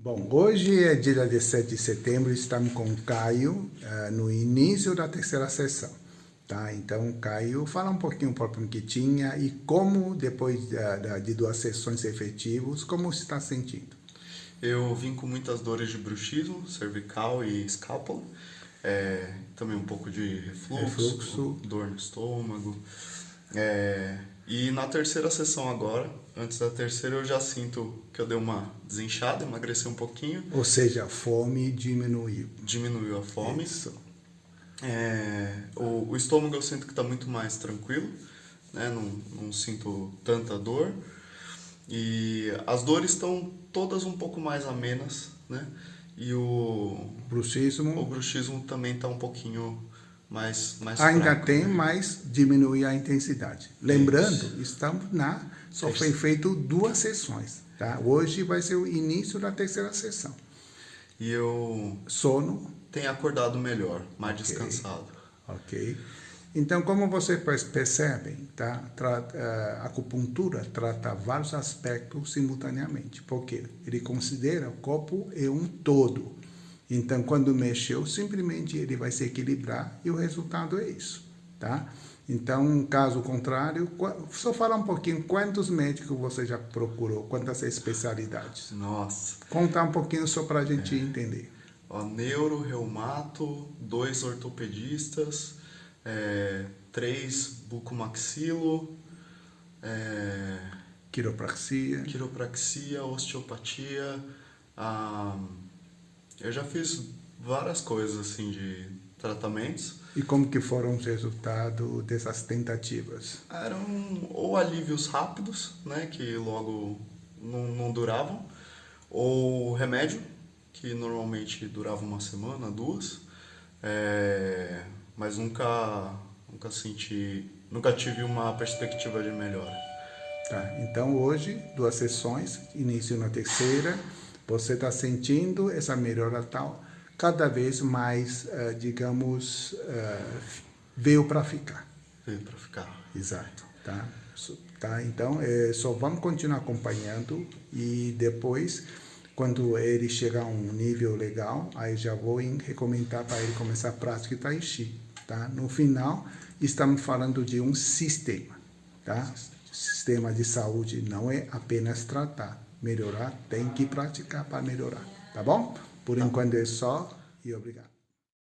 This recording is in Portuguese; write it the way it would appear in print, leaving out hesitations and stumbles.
Bom, hoje é dia 17 de setembro, estamos com o Caio no início da terceira sessão, tá? Então, Caio, fala um pouquinho o problema que tinha e como, depois de 2 sessões efetivas, como você está sentindo? Eu vim com muitas dores de bruxismo, cervical e escápula, também um pouco de refluxo, dor no estômago. E na terceira sessão agora, antes da terceira, eu já sinto que eu dei uma desinchada, emagreci um pouquinho, Ou seja, a fome diminuiu. diminuiu a fome. Isso. O estômago eu sinto que está muito mais tranquilo, né? Não sinto tanta dor. E as dores estão todas um pouco mais amenas, né? E o Bruxismo bruxismo também está um pouquinho mais ainda fraco, tem, né? mas diminui a intensidade. Lembrando, estamos só foi feito 2 sessões, tá? Hoje vai ser o início da terceira sessão. E eu Sono, tenho acordado melhor, mais ok. descansado. Ok? Então, como vocês percebem, tá? A acupuntura trata vários aspectos simultaneamente, porque ele considera o corpo é um todo. Então, quando mexeu, simplesmente ele vai se equilibrar e o resultado é isso, tá? Então, caso contrário, só falar um pouquinho quantos médicos você já procurou, quantas especialidades. Nossa. Contar um pouquinho só para a gente entender. Neuro, reumato, 2 ortopedistas, 3 bucomaxilo, Quiropraxia. quiropraxia, osteopatia. Eu já fiz várias coisas assim de tratamentos. E como que foram os resultados dessas tentativas? Eram ou alívios rápidos, né, que logo não duravam, ou remédio, que normalmente durava uma semana, 2, mas nunca tive uma perspectiva de melhora. Tá? Então, hoje, 2 sessões, início na terceira, você está sentindo essa melhora tal, cada vez mais, digamos, veio para ficar. Veio para ficar. Exato, tá? Tá? Então, só vamos continuar acompanhando e depois, quando ele chegar a um nível legal, aí já vou recomendar para ele começar a prática de Tai Chi, tá? No final, estamos falando de um sistema, tá? Sistema de saúde não é apenas tratar, melhorar, tem que praticar para melhorar, tá bom? Por enquanto é só e obrigado.